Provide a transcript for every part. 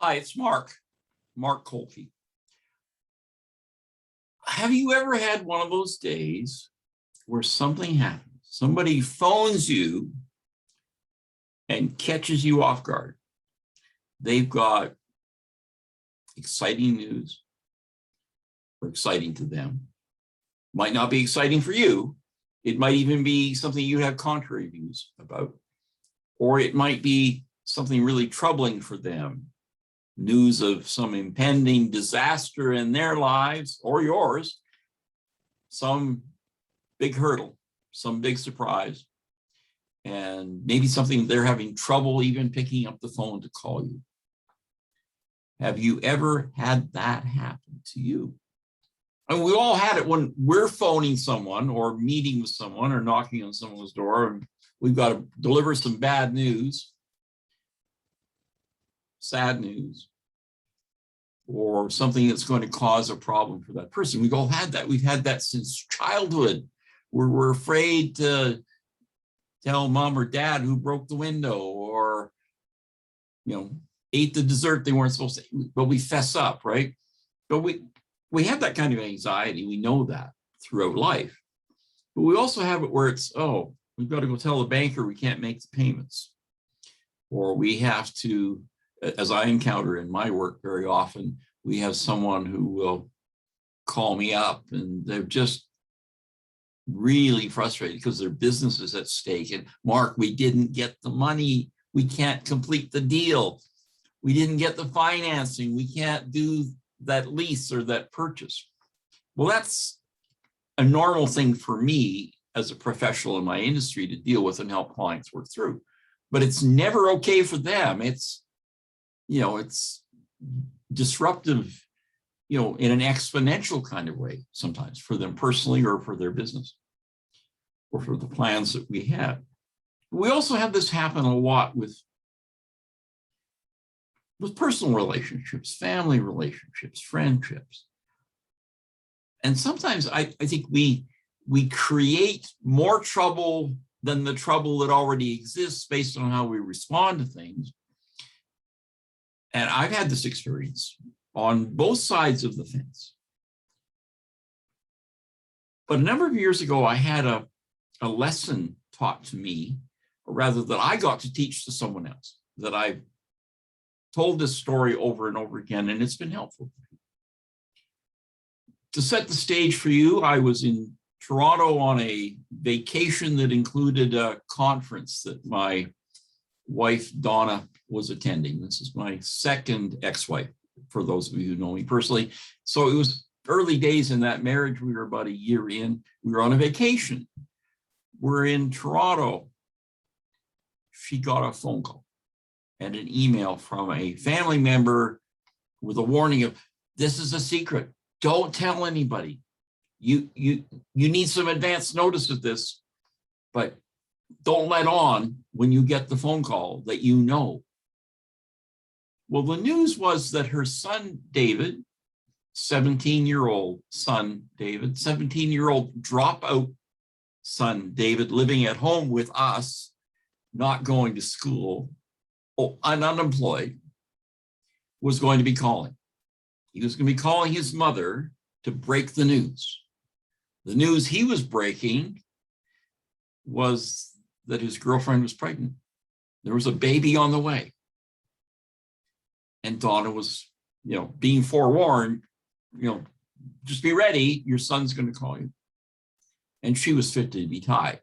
Hi, it's Mark Kolke. Have you ever had one of those days where something happens? Somebody phones you and catches you off guard. They've got exciting news, or exciting to them. Might not be exciting for you. It might even be something you have contrary views about, or it might be something really troubling for them. News of some impending disaster in their lives or yours, some big hurdle, some big surprise, and maybe something they're having trouble even picking up the phone to call you. Have you ever had that happen to you? And we all had it when we're phoning someone or meeting with someone or knocking on someone's door and we've got to deliver some bad news, sad news, or something that's going to cause a problem for that person. We've all had that. We've had that since childhood. We're afraid to tell mom or dad who broke the window or, ate the dessert they weren't supposed to, but we fess up, right? But we have that kind of anxiety. We know that throughout life. But we also have it where it's, oh, we've got to go tell the banker we can't make the payments. Or we have to, as I encounter in my work very often, we have someone who will call me up and they're just really frustrated because their business is at stake. And Mark, we didn't get the money. We can't complete the deal. We didn't get the financing. We can't do that lease or that purchase. Well, that's a normal thing for me as a professional in my industry to deal with and help clients work through. But it's never okay for them. It's disruptive, in an exponential kind of way sometimes for them personally or for their business or for the plans that we have. We also have this happen a lot with personal relationships, family relationships, friendships. And sometimes I think we create more trouble than the trouble that already exists based on how we respond to things. And I've had this experience on both sides of the fence. But a number of years ago, I had a lesson taught to me, or rather that I got to teach to someone else, that I've told this story over and over again, and it's been helpful. To set the stage for you, I was in Toronto on a vacation that included a conference that my wife, Donna, was attending. This is my second ex-wife, for those of you who know me personally. So it was early days in that marriage. We were about a year in. We were on a vacation. We're in Toronto. She got a phone call and an email from a family member with a warning of, this is a secret. Don't tell anybody. You need some advance notice of this, but don't let on when you get the phone call that you know. Well, the news was that her son, David, 17-year-old son, David, 17-year-old dropout son, David, living at home with us, not going to school, unemployed, was going to be calling. He was going to be calling his mother to break the news. The news he was breaking was that his girlfriend was pregnant. There was a baby on the way. And Donna was, being forewarned, just be ready, your son's going to call you. And she was fit to be tied.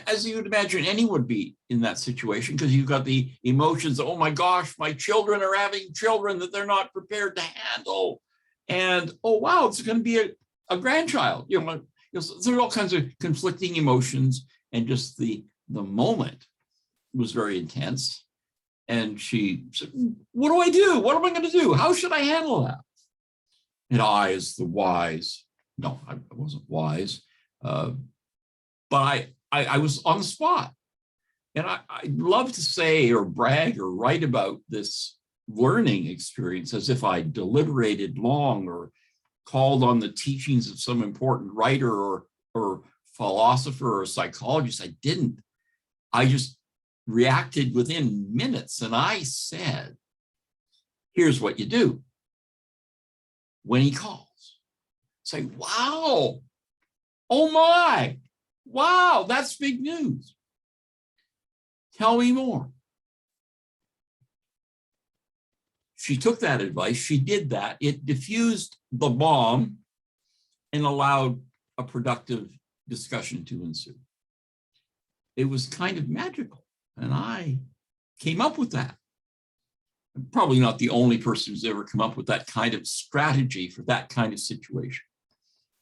As you would imagine anyone would be in that situation, because you've got the emotions, oh my gosh, my children are having children that they're not prepared to handle. And, oh, wow, it's going to be a grandchild. So there are all kinds of conflicting emotions, and just the moment was very intense. And she said, what do I do? What am I going to do? How should I handle that? And I, as the wise, no, I wasn't wise, but I was on the spot. And I love to say or brag or write about this learning experience as if I deliberated long or called on the teachings of some important writer or philosopher or psychologist. I didn't. I just reacted within minutes. And I said, Here's what you do. When he calls, say, wow, oh my, wow, that's big news. Tell me more. She took that advice, she did that. It diffused the bomb and allowed a productive discussion to ensue. It was kind of magical, and I came up with that. I'm probably not the only person who's ever come up with that kind of strategy for that kind of situation,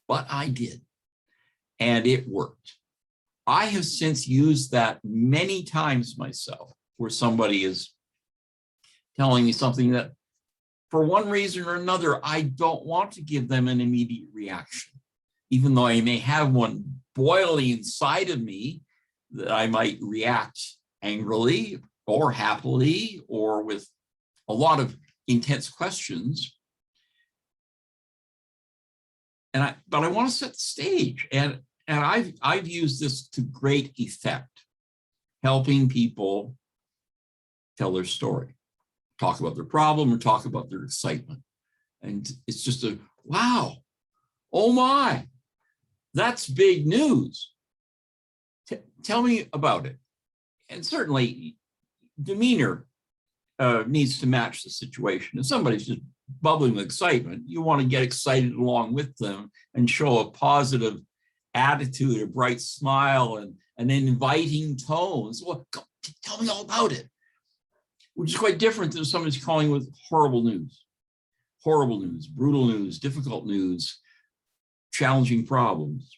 but I did, and it worked. I have since used that many times myself, where somebody is telling me something that for one reason or another, I don't want to give them an immediate reaction, even though I may have one boiling inside of me that I might react angrily or happily or with a lot of intense questions. But I want to set the stage, and I've used this to great effect, helping people tell their story, talk about their problem or talk about their excitement. And it's just a, wow, oh my, that's big news. Tell me about it. And certainly demeanor needs to match the situation. If somebody's just bubbling with excitement, you want to get excited along with them and show a positive attitude, a bright smile, and an inviting tone. So, well, tell me all about it, which is quite different than somebody's calling with horrible news, brutal news, difficult news, challenging problems.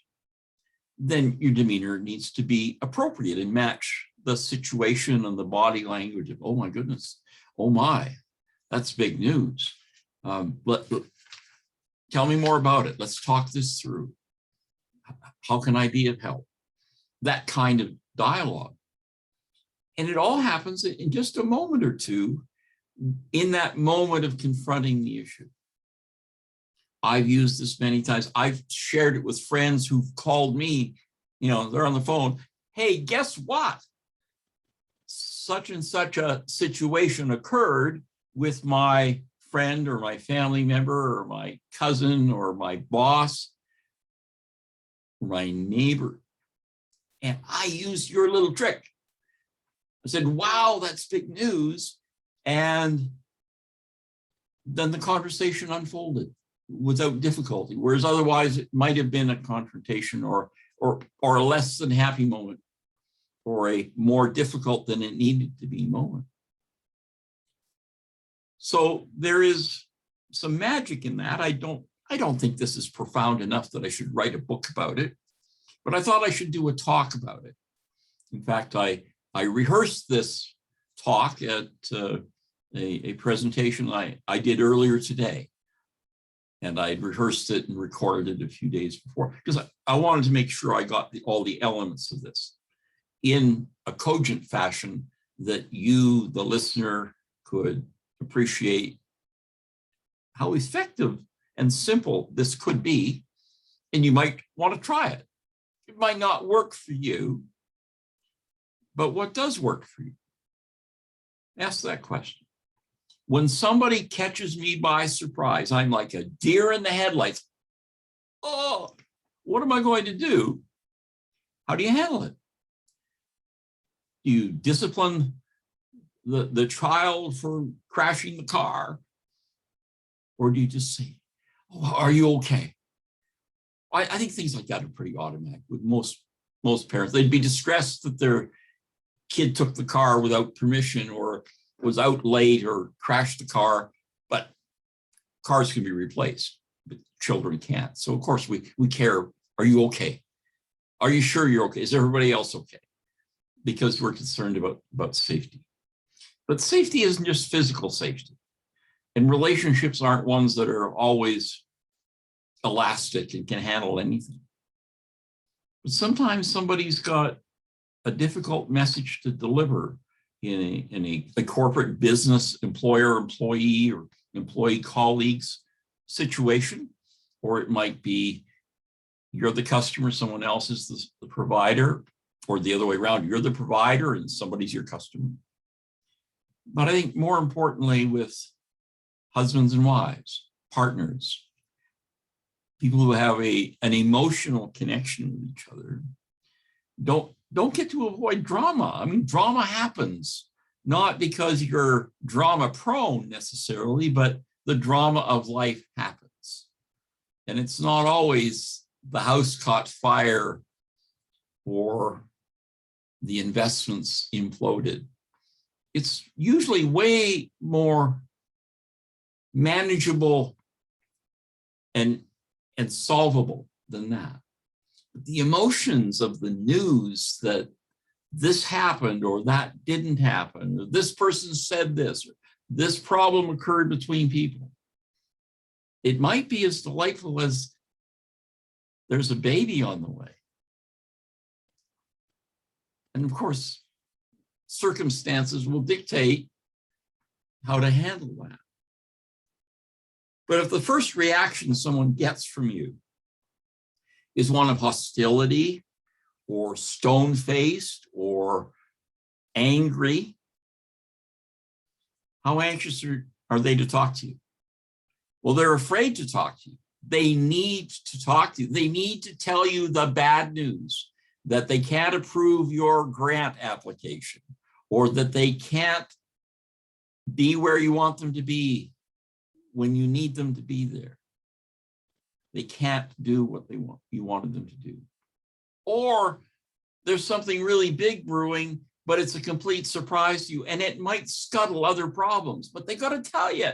Then your demeanor needs to be appropriate and match the situation and the body language of, oh my goodness, oh my, that's big news. Tell me more about it. Let's talk this through. How can I be of help? That kind of dialogue. And it all happens in just a moment or two, in that moment of confronting the issue. I've used this many times. I've shared it with friends who've called me, they're on the phone. Hey, guess what? Such and such a situation occurred with my friend or my family member or my cousin or my boss or my neighbor. And I used your little trick. I said, wow, that's big news. And then the conversation unfolded without difficulty, whereas otherwise it might have been a confrontation or a less than happy moment or a more difficult than it needed to be moment. So there is some magic in that. I don't think this is profound enough that I should write a book about it, but I thought I should do a talk about it. In fact, I rehearsed this talk at a presentation I did earlier today. And I rehearsed it and recorded it a few days before, because I wanted to make sure I got all the elements of this in a cogent fashion that you, the listener, could appreciate how effective and simple this could be. And you might want to try it. It might not work for you, but what does work for you? Ask that question. When somebody catches me by surprise, I'm like a deer in the headlights. Oh, what am I going to do? How do you handle it? Do you discipline the child for crashing the car? Or do you just say, oh, are you okay? I think things like that are pretty automatic with most parents. They'd be distressed that their kid took the car without permission or was out late or crashed the car, but cars can be replaced, but children can't. So of course we care. Are you okay? Are you sure you're okay? Is everybody else okay? Because we're concerned about safety. But safety isn't just physical safety. And relationships aren't ones that are always elastic and can handle anything. But sometimes somebody's got a difficult message to deliver in a corporate business employer, employee, or employee colleagues situation, or it might be you're the customer, someone else is the provider, or the other way around, you're the provider and somebody's your customer. But I think more importantly with husbands and wives, partners, people who have an emotional connection with each other, don't get to avoid drama. I mean, drama happens, not because you're drama prone necessarily, but the drama of life happens. And it's not always the house caught fire or the investments imploded. It's usually way more manageable and solvable than that. But the emotions of the news that this happened or that didn't happen, or this person said this, or this problem occurred between people, it might be as delightful as there's a baby on the way. And of course, circumstances will dictate how to handle that. But if the first reaction someone gets from you is one of hostility or stone-faced or angry, how anxious are they to talk to you? Well, they're afraid to talk to you. They need to talk to you. They need to tell you the bad news, that they can't approve your grant application, or that they can't be where you want them to be when you need them to be there. They can't do what you wanted them to do. Or there's something really big brewing, but it's a complete surprise to you, and it might scuttle other problems, but they got to tell you.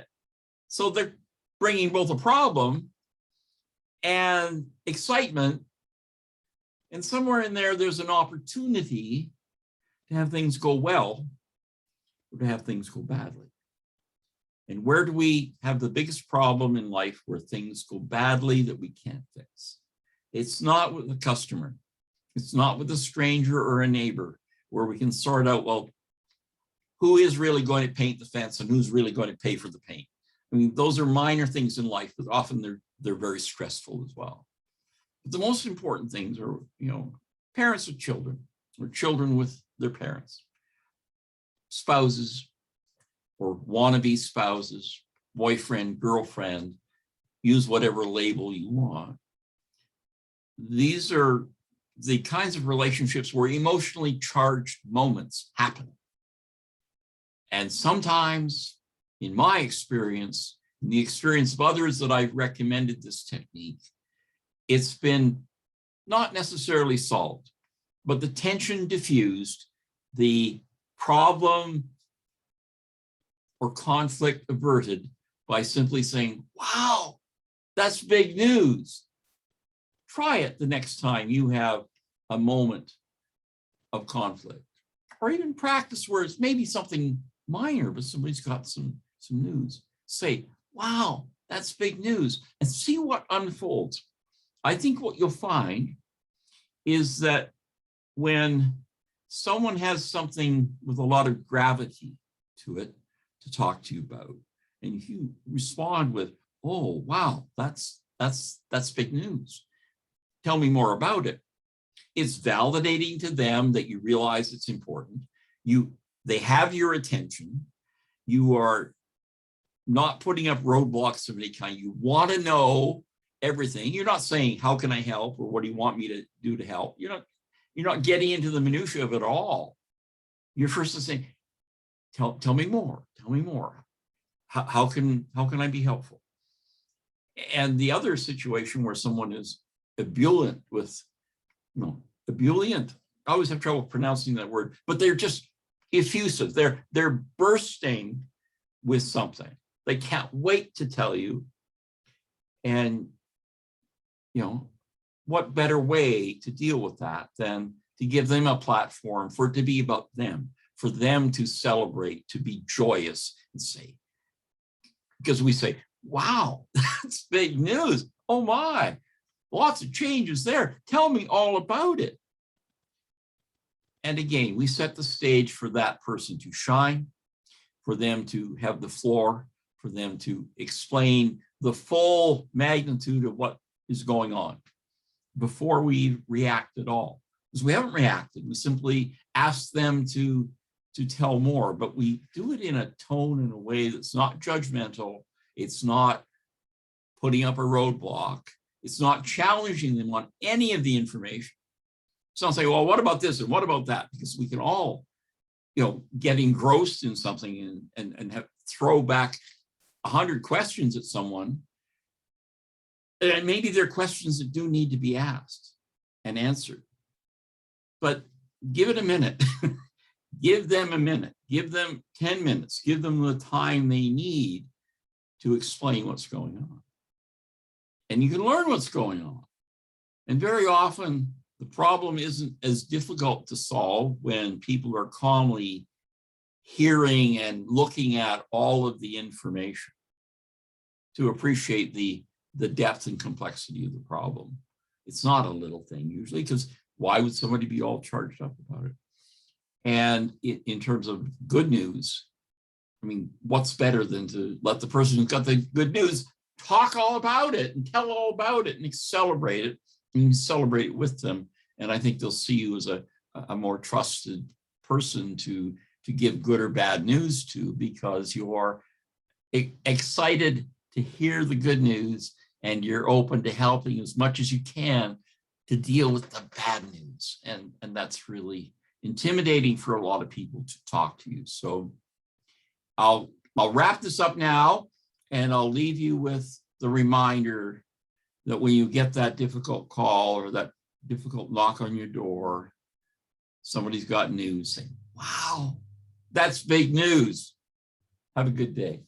So they're bringing both a problem and excitement, and somewhere in there, there's an opportunity to have things go well or to have things go badly. And where do we have the biggest problem in life where things go badly that we can't fix? It's not with the customer. It's not with a stranger or a neighbor where we can sort out, well, who is really going to paint the fence and who's really going to pay for the paint? I mean, those are minor things in life, but often they're very stressful as well. But the most important things are, parents with children, or children with their parents, spouses or wannabe spouses, boyfriend, girlfriend, use whatever label you want. These are the kinds of relationships where emotionally charged moments happen. And sometimes, in my experience, in the experience of others that I've recommended this technique, it's been not necessarily solved, but the tension diffused, the problem or conflict averted by simply saying, wow, that's big news. Try it the next time you have a moment of conflict, or even practice where it's maybe something minor, but somebody's got some news. Say, wow, that's big news, and see what unfolds. I think what you'll find is that when someone has something with a lot of gravity to it to talk to you about, and you respond with, oh, wow, that's big news. Tell me more about it. It's validating to them that you realize it's important. They have your attention. You are not putting up roadblocks of any kind. You want to know everything. You're not saying, how can I help? Or what do you want me to do to help? You're not getting into the minutia of it all. You're first saying, tell me more. Tell me more. How can I be helpful? And the other situation where someone is ebullient with, ebullient. I always have trouble pronouncing that word, but they're just effusive. They're bursting with something. They can't wait to tell you. And, what better way to deal with that than to give them a platform for it to be about them, for them to celebrate, to be joyous and say, because we say, wow, that's big news. Oh my, lots of changes there. Tell me all about it. And again, we set the stage for that person to shine, for them to have the floor, for them to explain the full magnitude of what is going on before we react at all. Because we haven't reacted, we simply ask them to tell more, but we do it in a tone, in a way that's not judgmental It's not putting up a roadblock. It's not challenging them on any of the information. It's not saying, well, what about this and what about that? Because we can all, get engrossed in something and throw back 100 questions at someone. And maybe they're questions that do need to be asked and answered. But give it a minute. Give them a minute. Give them 10 minutes. Give them the time they need to explain what's going on. And you can learn what's going on. And very often, the problem isn't as difficult to solve when people are calmly hearing and looking at all of the information to appreciate the depth and complexity of the problem. It's not a little thing usually, because why would somebody be all charged up about it? And in terms of good news, I mean, what's better than to let the person who's got the good news talk all about it and tell all about it and celebrate it, and celebrate it with them. And I think they'll see you as a more trusted person to give good or bad news to, because you're excited to hear the good news and you're open to helping as much as you can to deal with the bad news. And that's really intimidating for a lot of people to talk to you. So I'll wrap this up now, and I'll leave you with the reminder that when you get that difficult call or that difficult knock on your door, somebody's got news, say, wow, that's big news. Have a good day.